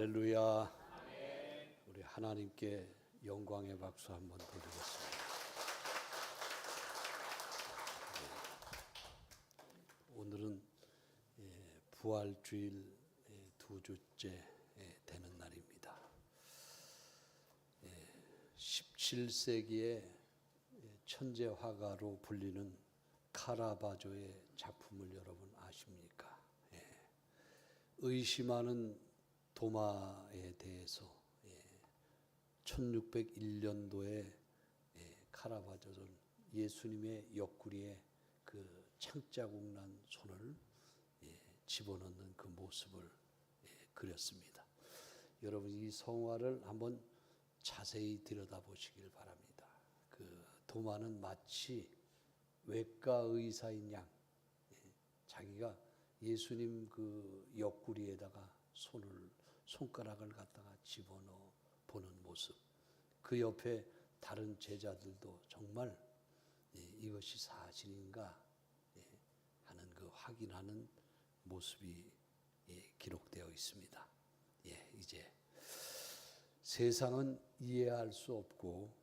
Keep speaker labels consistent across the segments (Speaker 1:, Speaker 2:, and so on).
Speaker 1: 할렐루야. 우리 하나님께 영광의 박수 한번 드리겠습니다. 오늘은 부활주일 두 주째 되는 날입니다. 17세기의 천재 화가로 불리는 카라바조의 작품을 여러분 아십니까? 의심하는 도마에 대해서 1601년도에 카라바조는 예수님의 옆구리에 그 창자국 난 손을 집어넣는 그 모습을 그렸습니다. 여러분 이 성화를 한번 자세히 들여다보시길 바랍니다. 그 도마는 마치 외과 의사인 양 자기가 예수님 그 옆구리에다가 손가락을 갖다가 집어넣어 보는 모습. 그 옆에 다른 제자들도 정말 이것이 사실인가 하는 그 확인하는 모습이 기록되어 있습니다. 이제 세상은 이해할 수 없고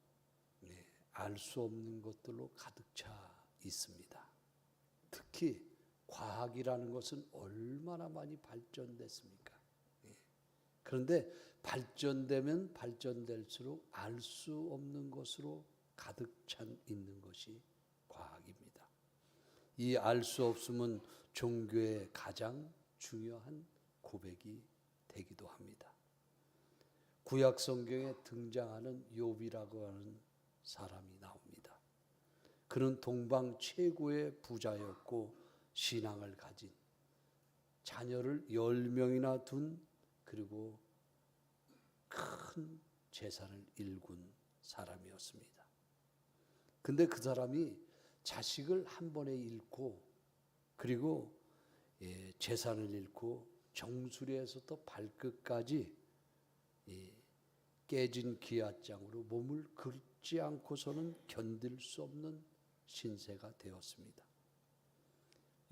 Speaker 1: 알 수 없는 것들로 가득 차 있습니다. 특히 과학이라는 것은 얼마나 많이 발전됐습니까? 그런데 발전되면 발전될수록 알 수 없는 것으로 가득 찬 있는 것이 과학입니다. 이 알 수 없음은 종교의 가장 중요한 고백이 되기도 합니다. 구약 성경에 등장하는 욥이라고 하는 사람이 나옵니다. 그는 동방 최고의 부자였고 신앙을 가진 자녀를 10명이나 둔 그리고 큰 재산을 일군 사람이었습니다. 근데 그 사람이 자식을 한 번에 잃고 그리고 재산을 잃고 정수리에서부터 발끝까지 깨진 기아장으로 몸을 긁지 않고서는 견딜 수 없는 신세가 되었습니다.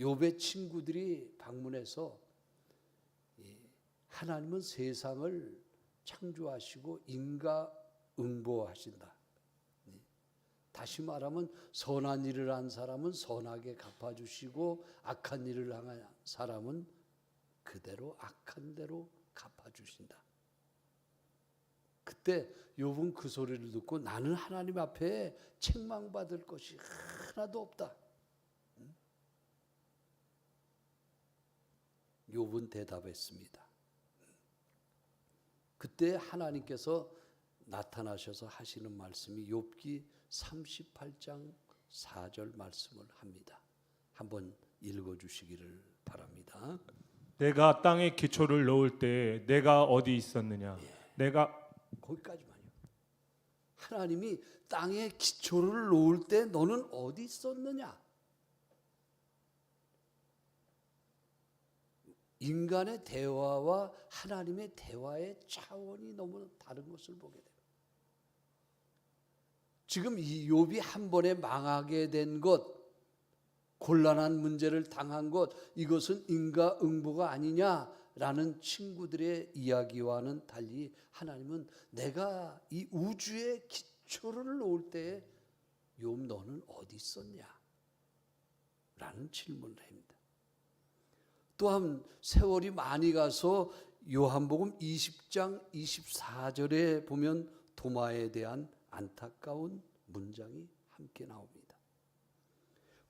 Speaker 1: 욥의 친구들이 방문해서 하나님은 세상을 창조하시고 인과응보하신다. 다시 말하면 선한 일을 한 사람은 선하게 갚아주시고 악한 일을 한 사람은 그대로 악한 대로 갚아주신다. 그때 욥은 그 소리를 듣고 나는 하나님 앞에 책망받을 것이 하나도 없다. 욥은 대답했습니다. 그때 하나님께서 나타나셔서 하시는 말씀이 욥기 38장 4절 말씀을 합니다. 한번 읽어주시기를 바랍니다.
Speaker 2: 내가 땅에 기초를 놓을 때 내가 어디 있었느냐? 내가
Speaker 1: 거기까지만요. 하나님이 땅에 기초를 놓을 때 너는 어디 있었느냐? 인간의 대화와 하나님의 대화의 차원이 너무 다른 것을 보게 돼요. 지금 이 욥이 한 번에 망하게 된 것, 곤란한 문제를 당한 것, 이것은 인과응보가 아니냐라는 친구들의 이야기와는 달리 하나님은 내가 이 우주의 기초를 놓을 때 욥 너는 어디 있었냐? 라는 질문을 합니다. 또한 세월이 많이 가서 요한복음 20장 24절에 보면 도마에 대한 안타까운 문장이 함께 나옵니다.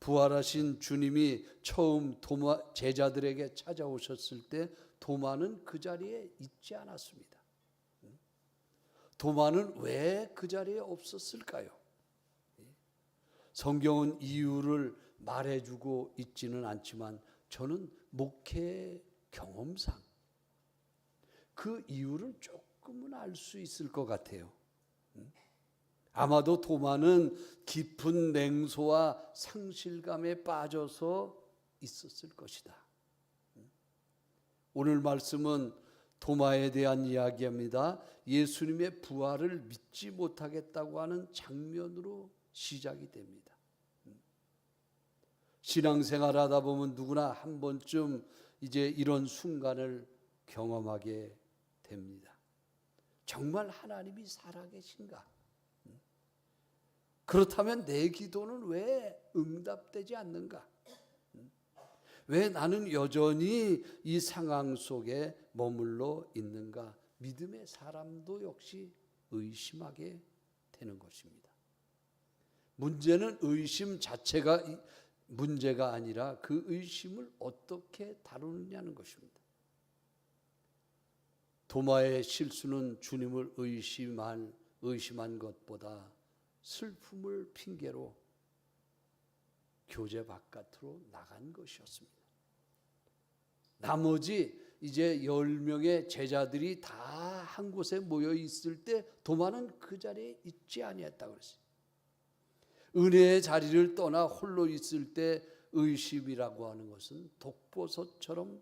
Speaker 1: 부활하신 주님이 처음 제자들에게 찾아오셨을 때 도마는 그 자리에 있지 않았습니다. 도마는 왜 그 자리에 없었을까요? 성경은 이유를 말해주고 있지는 않지만 저는 목회 경험상 그 이유를 조금은 알 수 있을 것 같아요. 아마도 도마는 깊은 냉소와 상실감에 빠져서 있었을 것이다. 오늘 말씀은 도마에 대한 이야기입니다. 예수님의 부활을 믿지 못하겠다고 하는 장면으로 시작이 됩니다. 신앙생활하다 보면 누구나 한 번쯤 이제 이런 순간을 경험하게 됩니다. 정말 하나님이 살아계신가? 그렇다면 내 기도는 왜 응답되지 않는가? 왜 나는 여전히 이 상황 속에 머물러 있는가? 믿음의 사람도 역시 의심하게 되는 것입니다. 문제는 의심 자체가 문제가 아니라 그 의심을 어떻게 다루느냐는 것입니다. 도마의 실수는 주님을 의심한 것보다 슬픔을 핑계로 교제 바깥으로 나간 것이었습니다. 나머지 이제 10명의 제자들이 다 한 곳에 모여 있을 때 도마는 그 자리에 있지 아니했다고 그랬어요. 은혜의 자리를 떠나 홀로 있을 때 의심이라고 하는 것은 독버섯처럼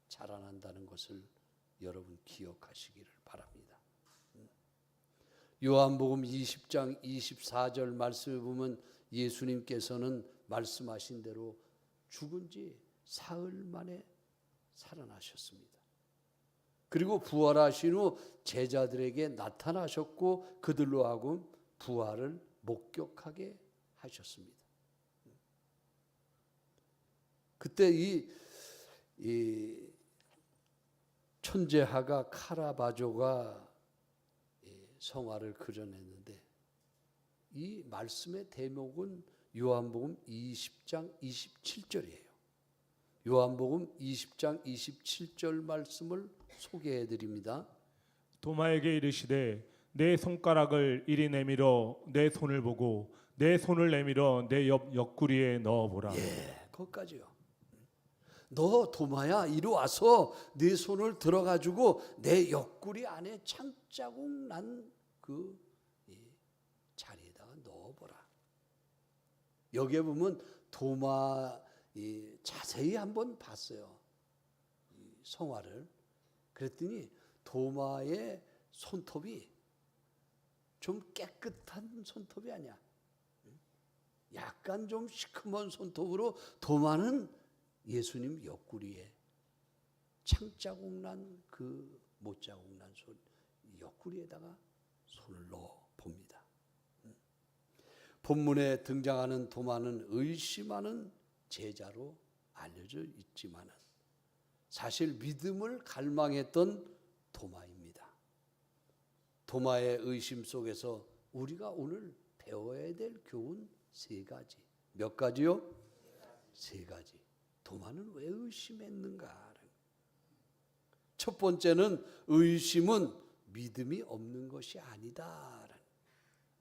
Speaker 1: 자라난다는 것을 여러분 기억하시기를 바랍니다. 요한복음 20장 24절 말씀에 보면 예수님께서는 말씀하신 대로 죽은 지 사흘 만에 살아나셨습니다. 그리고 부활하신 후 제자들에게 나타나셨고 그들로 하여금 부활을 목격하게 하셨습니다. 그때 이 천재화가 카라바조가 성화를 그려냈는데 이 말씀의 대목은 요한복음 20장 27절이에요. 요한복음 20장 27절 말씀을 소개해 드립니다.
Speaker 2: 도마에게 이르시되 내 손가락을 이리 내밀어 내 손을 보고 내 손을 내밀어 내 옆구리에 넣어보라.
Speaker 1: 예, 거기까지요. 너 도마야 이리 와서 네 손을 들어가지고 내 옆구리 안에 창자국 난 그 자리에다가 넣어보라. 여기에 보면 도마 자세히 한번 봤어요. 성화를. 그랬더니 도마의 손톱이 좀 깨끗한 손톱이 아니야. 약간 좀 시커먼 손톱으로 도마는 예수님 옆구리에 창자국 난 그 못자국 난 손 옆구리에다가 손을 넣어 봅니다. 본문에 등장하는 도마는 의심하는 제자로 알려져 있지만은 사실 믿음을 갈망했던 도마입니다. 도마의 의심 속에서 우리가 오늘 배워야 될 교훈 세 가지. 몇 가지요? 세 가지. 도마는 왜 의심했는가? 첫 번째는 의심은 믿음이 없는 것이 아니다.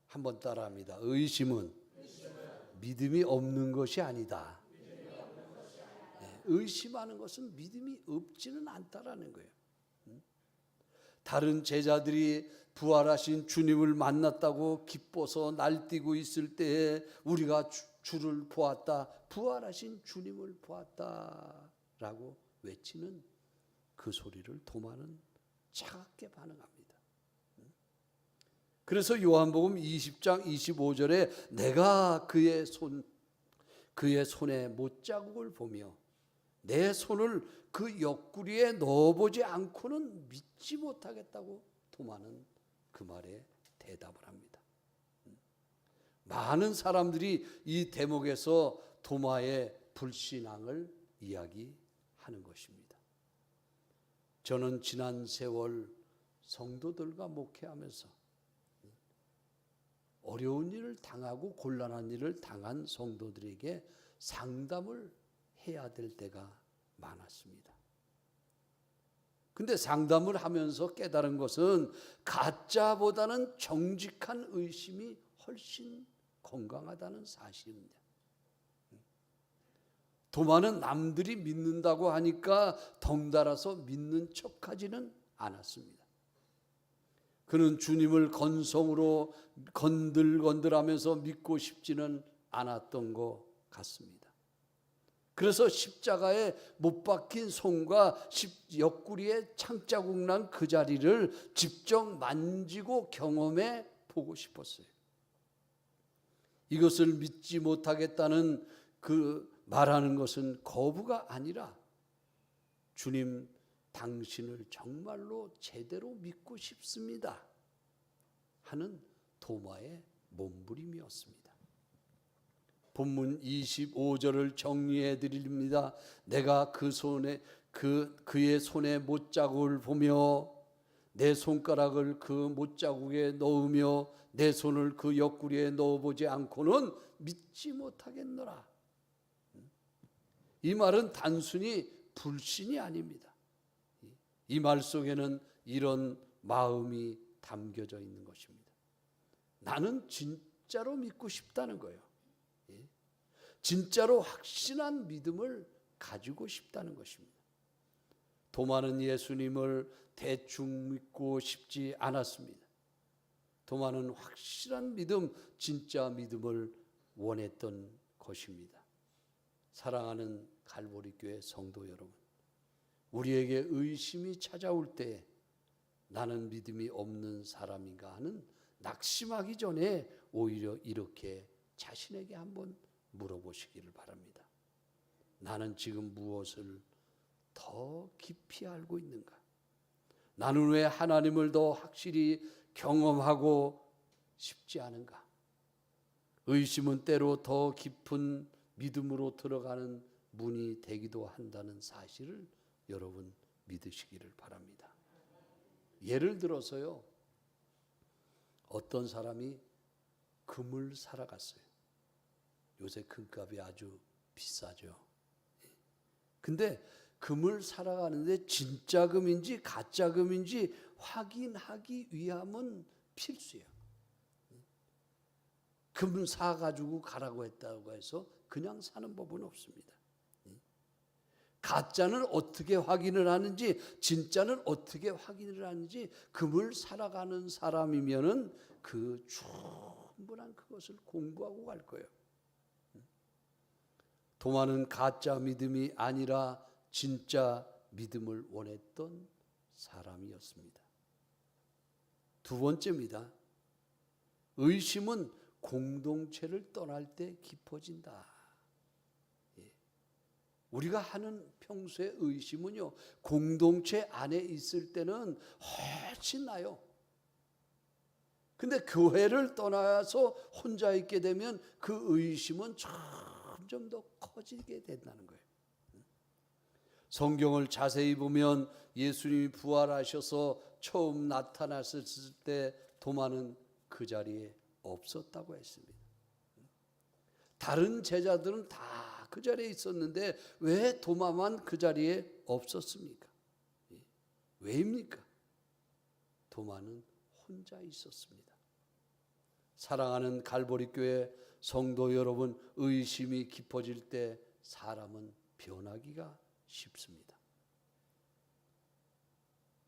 Speaker 1: 한번 따라합니다. 의심은 믿음이 없는 것이 아니다. 의심하는 것은 믿음이 없지는 않다라는 거예요. 다른 제자들이 부활하신 주님을 만났다고 기뻐서 날뛰고 있을 때에 우리가 주를 보았다, 부활하신 주님을 보았다라고 외치는 그 소리를 도마는 차갑게 반응합니다. 그래서 요한복음 20장 25절에 내가 그의 손에 못자국을 보며 내 손을 그 옆구리에 넣어보지 않고는 믿지 못하겠다고 도마는 그 말에 대답을 합니다. 많은 사람들이 이 대목에서 도마의 불신앙을 이야기하는 것입니다. 저는 지난 세월 성도들과 목회하면서 어려운 일을 당하고 곤란한 일을 당한 성도들에게 상담을 해야 될 때가 많았습니다. 근데 상담을 하면서 깨달은 것은 가짜보다는 정직한 의심이 훨씬 건강하다는 사실입니다. 도마는 남들이 믿는다고 하니까 덩달아서 믿는 척하지는 않았습니다. 그는 주님을 건성으로 건들건들하면서 믿고 싶지는 않았던 것 같습니다. 그래서 십자가에 못 박힌 손과 옆구리에 창자국 난 그 자리를 직접 만지고 경험해 보고 싶었어요. 이것을 믿지 못하겠다는 그 말하는 것은 거부가 아니라 주님 당신을 정말로 제대로 믿고 싶습니다 하는 도마의 몸부림이었습니다. 본문 25절을 정리해 드립니다. 내가 그의 손에 못자국을 보며 내 손가락을 그 못자국에 넣으며 내 손을 그 옆구리에 넣어보지 않고는 믿지 못하겠노라. 이 말은 단순히 불신이 아닙니다. 이 말 속에는 이런 마음이 담겨져 있는 것입니다. 나는 진짜로 믿고 싶다는 거예요. 진짜로 확신한 믿음을 가지고 싶다는 것입니다. 도마는 예수님을 대충 믿고 싶지 않았습니다. 도마는 확실한 믿음, 진짜 믿음을 원했던 것입니다. 사랑하는 갈보리 교회 성도 여러분, 우리에게 의심이 찾아올 때 나는 믿음이 없는 사람인가 하는 낙심하기 전에 오히려 이렇게 자신에게 한번 물어보시기를 바랍니다. 나는 지금 무엇을 더 깊이 알고 있는가? 나는 왜 하나님을 더 확실히 경험하고 싶지 않은가? 의심은 때로 더 깊은 믿음으로 들어가는 문이 되기도 한다는 사실을 여러분 믿으시기를 바랍니다. 예를 들어서요, 어떤 사람이 금을 사러 갔어요. 요새 금값이 아주 비싸죠. 근데 금을 사러 가는데 진짜 금인지 가짜 금인지 확인하기 위함은 필수예요. 금 사가지고 가라고 했다고 해서 그냥 사는 법은 없습니다. 가짜는 어떻게 확인을 하는지, 진짜는 어떻게 확인을 하는지 금을 사러 가는 사람이면은 그 충분한 그것을 공부하고 갈 거예요. 도마는 가짜 믿음이 아니라 진짜 믿음을 원했던 사람이었습니다. 두 번째입니다. 의심은 공동체를 떠날 때 깊어진다. 우리가 하는 평소의 의심은요, 공동체 안에 있을 때는 훨씬 나요. 근데 교회를 떠나서 혼자 있게 되면 그 의심은 점점 더 커지게 된다는 거예요. 성경을 자세히 보면 예수님이 부활하셔서 처음 나타났을 때 도마는 그 자리에 없었다고 했습니다. 다른 제자들은 다 그 자리에 있었는데 왜 도마만 그 자리에 없었습니까? 왜입니까? 도마는 혼자 있었습니다. 사랑하는 갈보리 교회 성도 여러분, 의심이 깊어질 때 사람은 변하기가 쉽습니다.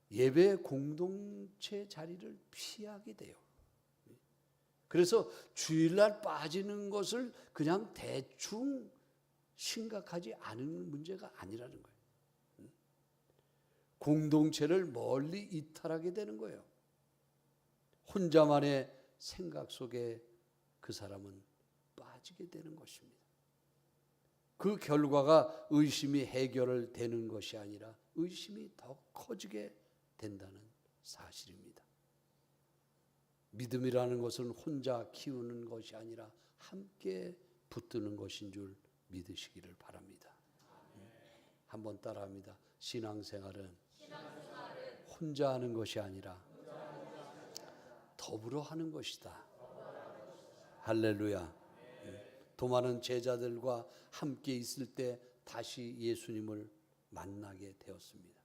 Speaker 1: 예배 공동체 자리를 피하게 돼요. 그래서 주일날 빠지는 것을 그냥 대충 심각하지 않은 문제가 아니라는 거예요. 공동체를 멀리 이탈하게 되는 거예요. 혼자만의 생각 속에 그 사람은 빠지게 되는 것입니다. 그 결과가 의심이 해결되는 것이 아니라 의심이 더 커지게 된다는 사실입니다. 믿음이라는 것은 혼자 키우는 것이 아니라 함께 붙드는 것인 줄 믿으시기를 바랍니다. 한번 따라합니다. 신앙생활은 혼자 하는 것이 아니라 더불어 하는 것이다. 할렐루야. 도마는 제자들과 함께 있을 때 다시 예수님을 만나게 되었습니다.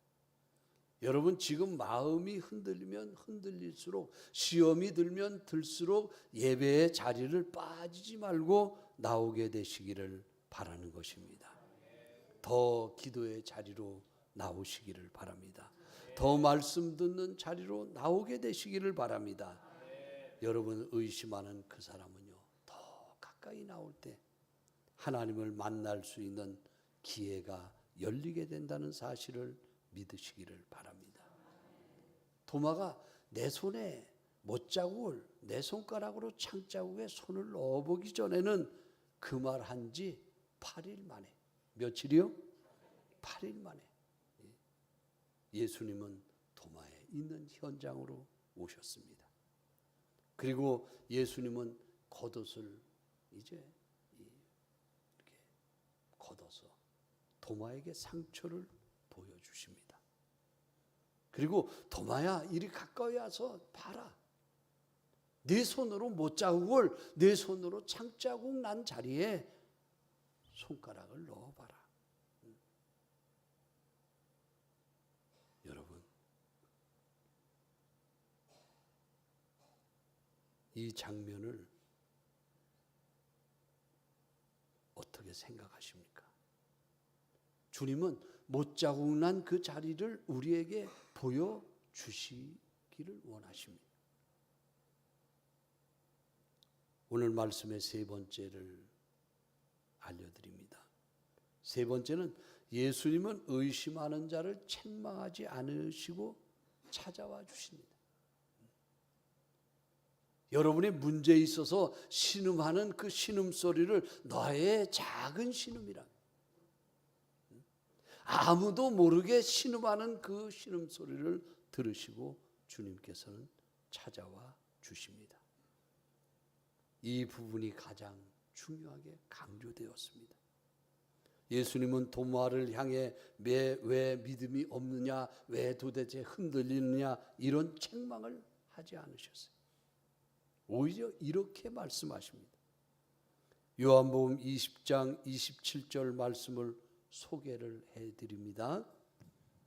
Speaker 1: 여러분, 지금 마음이 흔들리면 흔들릴수록, 시험이 들면 들수록 예배의 자리를 빠지지 말고 나오게 되시기를 바라는 것입니다. 더 기도의 자리로 나오시기를 바랍니다. 더 말씀 듣는 자리로 나오게 되시기를 바랍니다. 여러분, 의심하는 그 사람은요, 더 가까이 나올 때 하나님을 만날 수 있는 기회가 열리게 된다는 사실을 믿으시기를 바랍니다. 도마가 내 손에 못자국을 내 손가락으로 창자국에 손을 넣어보기 전에는 그 말 한 지 8일 만에, 며칠이요? 8일 만에 예수님은 도마에 있는 현장으로 오셨습니다. 그리고 예수님은 겉옷을 이제 이렇게 걷어서 도마에게 상처를 보여주십니다. 그리고 도마야, 이리 가까이 와서 봐라. 네 손으로 못자국을, 네 손으로 창자국 난 자리에 손가락을 넣어봐라. 여러분, 이 장면을 어떻게 생각하십니까? 주님은 못자국 난 그 자리를 우리에게 보여주시기를 원하십니다. 오늘 말씀의 세 번째를 알려드립니다. 세 번째는 예수님은 의심하는 자를 책망하지 않으시고 찾아와 주십니다. 여러분의 문제에 있어서 신음하는 그 신음소리를 너의 작은 신음이라, 아무도 모르게 신음하는 그 신음소리를 들으시고 주님께서는 찾아와 주십니다. 이 부분이 가장 중요하게 강조되었습니다. 예수님은 도마를 향해 왜 믿음이 없느냐, 왜 도대체 흔들리느냐, 이런 책망을 하지 않으셨어요. 오히려 이렇게 말씀하십니다. 요한복음 20장 27절 말씀을 소개를 해드립니다.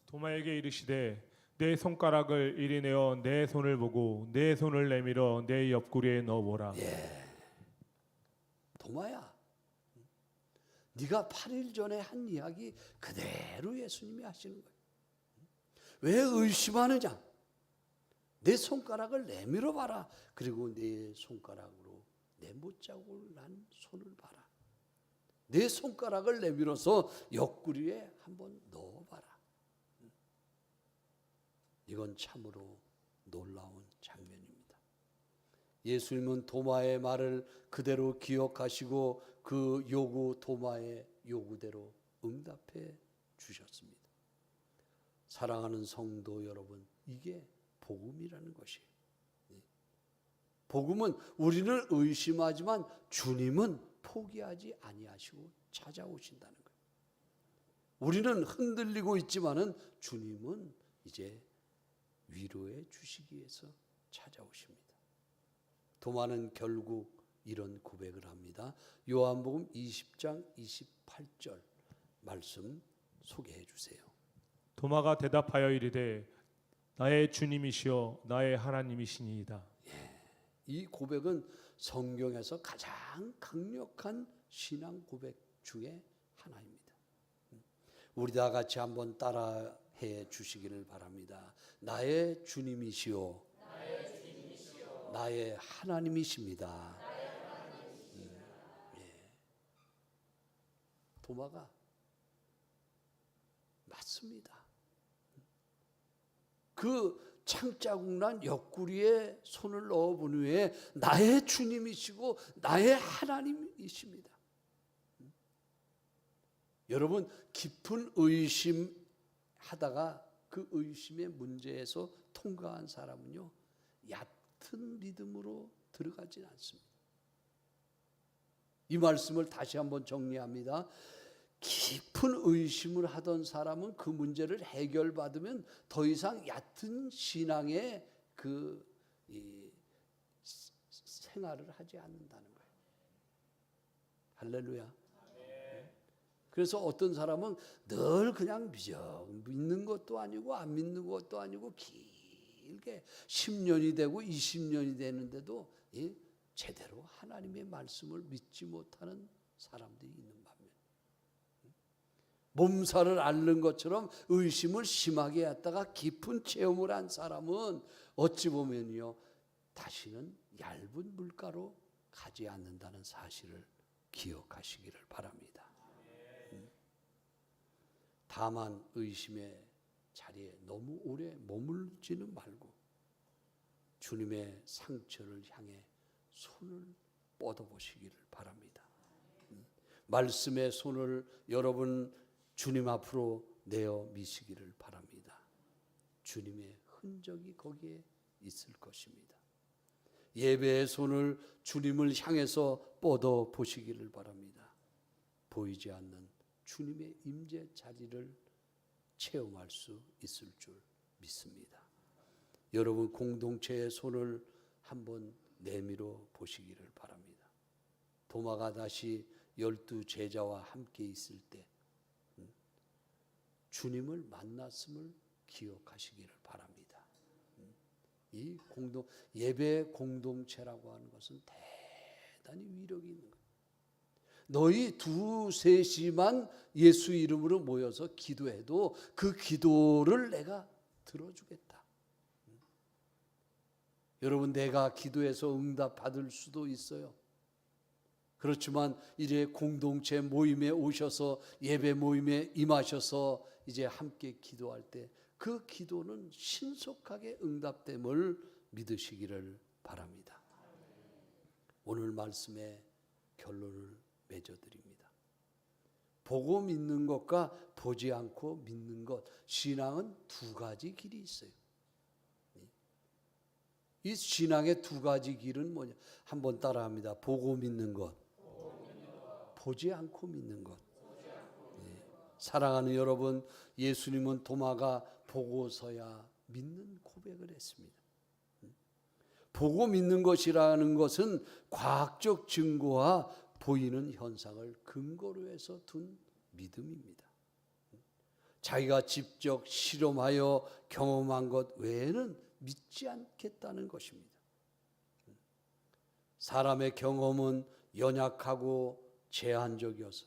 Speaker 2: 도마에게 이르시되 내 손가락을 이리 내어 내 손을 보고 내 손을 내밀어 내 옆구리에 넣어보라.
Speaker 1: 도마야, 네가 8일 전에 한 이야기 그대로 예수님이 하시는 거예요. 왜 의심하느냐? 내 손가락을 내밀어 봐라. 그리고 내 손가락으로 내 못자국을 난 손을 봐라. 내 손가락을 내밀어서 옆구리에 한번 넣어봐라. 이건 참으로 놀라운 장면입니다. 예수님은 도마의 말을 그대로 기억하시고 그 요구, 도마의 요구대로 응답해 주셨습니다. 사랑하는 성도 여러분, 이게 복음이라는 것이에요. 복음은 우리는 의심하지만 주님은 포기하지 아니하시고 찾아오신다는 거예요. 우리는 흔들리고 있지만은 주님은 이제 위로해 주시기 위해서 찾아오십니다. 도마는 결국 이런 고백을 합니다. 요한복음 20장 28절 말씀 소개해 주세요.
Speaker 2: 도마가 대답하여 이르되 나의 주님이시여 나의 하나님이시니이다.
Speaker 1: 이 고백은 성경에서 가장 강력한 신앙 고백 중에 하나입니다. 우리 다 같이 한번 따라해 주시기를 바랍니다. 나의 주님이시오, 나의 하나님이십니다. 도마가 맞습니다. 그 창자국 난 옆구리에 손을 넣어본 후에 나의 주님이시고 나의 하나님이십니다. 여러분, 깊은 의심하다가 그 의심의 문제에서 통과한 사람은요, 얕은 믿음으로 들어가진 않습니다. 이 말씀을 다시 한번 정리합니다. 깊은 의심을 하던 사람은 그 문제를 해결받으면 더 이상 얕은 신앙의 그 생활을 하지 않는다는 거예요. 할렐루야. 그래서 어떤 사람은 늘 그냥 믿는 것도 아니고 안 믿는 것도 아니고 길게 10년이 되고 20년이 되는데도 제대로 하나님의 말씀을 믿지 못하는 사람들이 있는 반면, 몸살을 앓는 것처럼 의심을 심하게 했다가 깊은 체험을 한 사람은 어찌 보면요, 다시는 얇은 물가로 가지 않는다는 사실을 기억하시기를 바랍니다. 다만 의심의 자리에 너무 오래 머물지는 말고 주님의 상처를 향해 손을 뻗어보시기를 바랍니다. 말씀의 손을 여러분 주님 앞으로 내어 미시기를 바랍니다. 주님의 흔적이 거기에 있을 것입니다. 예배의 손을 주님을 향해서 뻗어 보시기를 바랍니다. 보이지 않는 주님의 임재 자리를 체험할 수 있을 줄 믿습니다. 여러분 공동체의 손을 한번 내밀어 보시기를 바랍니다. 도마가 다시 12 제자와 함께 있을 때 주님을 만났음을 기억하시기를 바랍니다. 이 예배 공동체라고 하는 것은 대단히 위력이 있는 거예요. 너희 두셋이만 예수 이름으로 모여서 기도해도 그 기도를 내가 들어주겠다. 여러분 내가 기도해서 응답 받을 수도 있어요. 그렇지만 이제 공동체 모임에 오셔서 예배 모임에 임하셔서 이제 함께 기도할 때 그 기도는 신속하게 응답됨을 믿으시기를 바랍니다. 오늘 말씀의 결론을 맺어드립니다. 보고 믿는 것과 보지 않고 믿는 것, 신앙은 두 가지 길이 있어요. 이 신앙의 두 가지 길은 뭐냐? 한번 따라합니다. 보고 믿는 것, 보지 않고 믿는 것. 사랑하는 여러분, 예수님은 도마가 보고서야 믿는 고백을 했습니다. 보고 믿는 것이라는 것은 과학적 증거와 보이는 현상을 근거로 해서 둔 믿음입니다. 자기가 직접 실험하여 경험한 것 외에는 믿지 않겠다는 것입니다. 사람의 경험은 연약하고 제한적이어서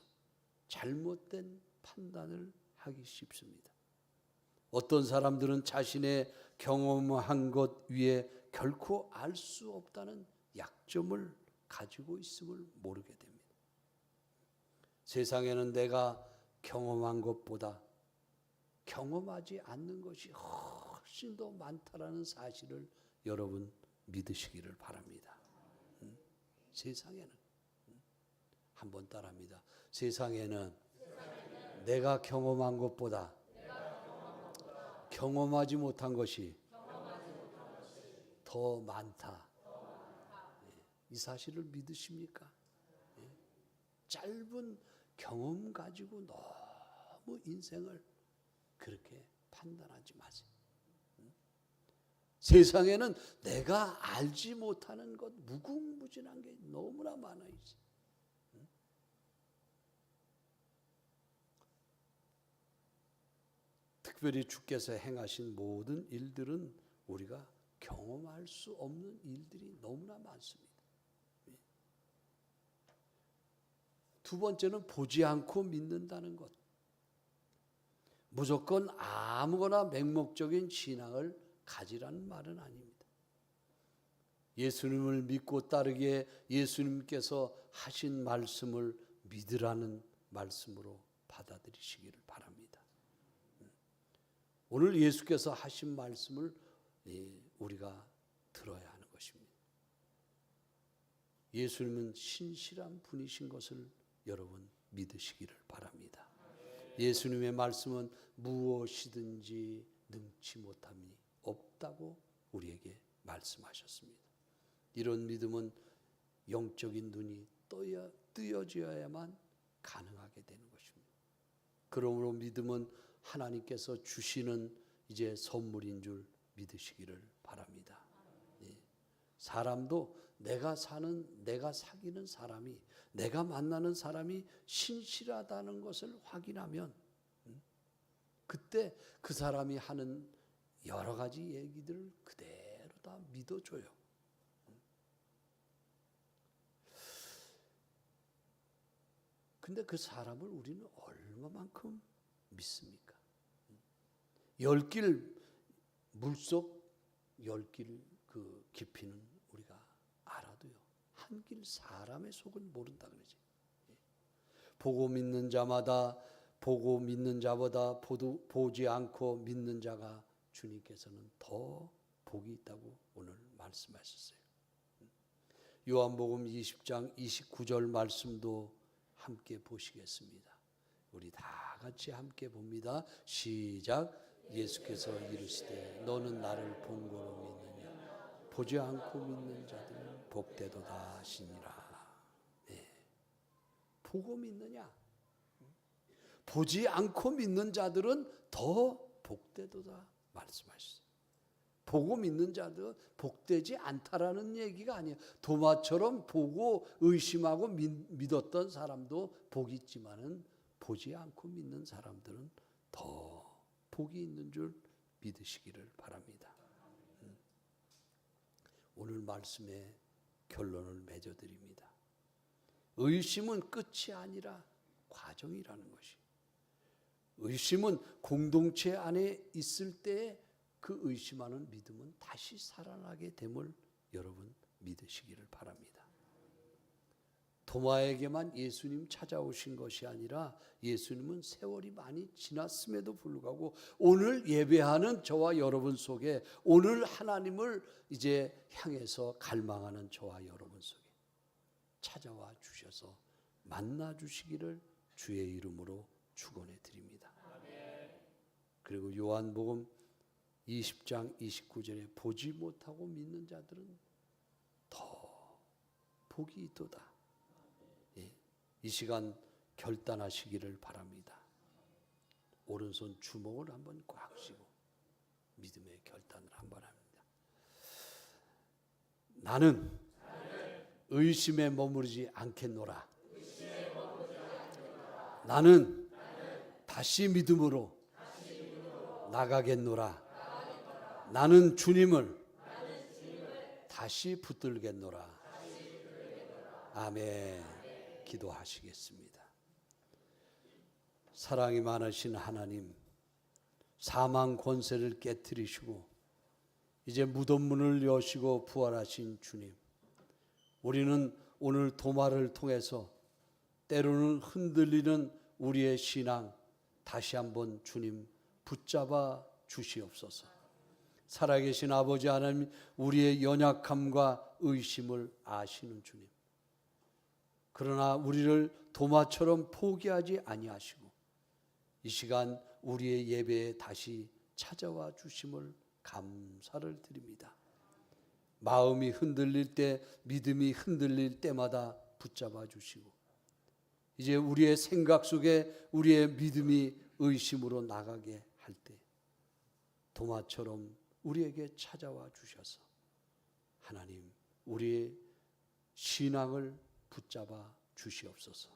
Speaker 1: 잘못된 판단을 하기 쉽습니다. 어떤 사람들은 자신의 경험한 것 위에 결코 알 수 없다는 약점을 가지고 있음을 모르게 됩니다. 세상에는 내가 경험한 것보다 경험하지 않는 것이 훨씬 더 많다라는 사실을 여러분 믿으시기를 바랍니다. 세상에는 한번 따라합니다. 세상에는 내가 경험한 것보다 경험하지 못한 것이 더 많다. 이 사실을 믿으십니까? 짧은 경험 가지고 너무 인생을 그렇게 판단하지 마세요. 세상에는 내가 알지 못하는 것 무궁무진한 게 너무나 많아 있어요. 특별히 주께서 행하신 모든 일들은 우리가 경험할 수 없는 일들이 너무나 많습니다. 두 번째는 보지 않고 믿는다는 것. 무조건 아무거나 맹목적인 신앙을 가지라는 말은 아닙니다. 예수님을 믿고 따르기에 예수님께서 하신 말씀을 믿으라는 말씀으로 받아들이시기를 바랍니다. 오늘 예수께서 하신 말씀을 우리가 들어야 하는 것입니다. 예수님은 신실한 분이신 것을 여러분 믿으시기를 바랍니다. 예수님의 말씀은 무엇이든지 능치 못함이 없다고 우리에게 말씀하셨습니다. 이런 믿음은 영적인 눈이 뜨여져야만 가능하게 되는 것입니다. 그러므로 믿음은 하나님께서 주시는 이제 선물인 줄 믿으시기를 바랍니다. 사람도 내가 사귀는 사람이, 내가 만나는 사람이 신실하다는 것을 확인하면 그때 그 사람이 하는 여러 가지 얘기들을 그대로 다 믿어줘요. 근데 그 사람을 우리는 얼마만큼 믿습니까? 10길 물속 10길 그 깊이는 우리가 알아도요. 한 길 사람의 속은 모른다 그러지. 보고 믿는 자마다 보고 믿는 자보다 보지 않고 믿는 자가 주님께서는 더 복이 있다고 오늘 말씀하셨어요. 요한복음 20장 29절 말씀도 함께 보시겠습니다. 우리 다 같이 함께 봅니다. 시작. 예수께서 이르시되 너는 나를 본 거로 믿느냐 보지 않고 믿는 자들은 복되도다 하시니라. 네. 보고 믿느냐? 보지 않고 믿는 자들은 더 복되도다 말씀하셨어요. 보고 믿는 자들은 복되지 않다라는 얘기가 아니에요. 도마처럼 보고 의심하고 믿었던 사람도 복이 있지만은 보지 않고 믿는 사람들은 더 복이 있는 줄 믿으시기를 바랍니다. 오늘 말씀의 결론을 맺어드립니다. 의심은 끝이 아니라 과정이라는 것이. 의심은 공동체 안에 있을 때 그 의심하는 믿음은 다시 살아나게 됨을 여러분 믿으시기를 바랍니다. 도마에게만 예수님 찾아오신 것이 아니라 예수님은 세월이 많이 지났음에도 불구하고 오늘 예배하는 저와 여러분 속에 오늘 하나님을 이제 향해서 갈망하는 저와 여러분 속에 찾아와 주셔서 만나 주시기를 주의 이름으로 축원해 드립니다. 그리고 요한복음 20장 29절에 보지 못하고 믿는 자들은 더 복이 있도다. 예, 이 시간 결단하시기를 바랍니다. 오른손 주먹을 한번 꽉 쥐고 믿음의 결단을 한번 합니다. 나는 의심에 머무르지 않겠노라. 나는 다시 믿음으로 나가겠노라. 나는 주님을 다시 붙들겠노라. 아멘. 기도하시겠습니다. 사랑이 많으신 하나님, 사망 권세를 깨뜨리시고 이제 무덤 문을 여시고 부활하신 주님, 우리는 오늘 도마를 통해서 때로는 흔들리는 우리의 신앙 다시 한번 주님 붙잡아 주시옵소서. 살아계신 아버지 하나님, 우리의 연약함과 의심을 아시는 주님, 그러나 우리를 도마처럼 포기하지 아니하시고 이 시간 우리의 예배에 다시 찾아와 주심을 감사를 드립니다. 마음이 흔들릴 때, 믿음이 흔들릴 때마다 붙잡아 주시고 이제 우리의 생각 속에 우리의 믿음이 의심으로 나가게 할 때 도마처럼 우리에게 찾아와 주셔서 하나님 우리의 신앙을 붙잡아 주시옵소서.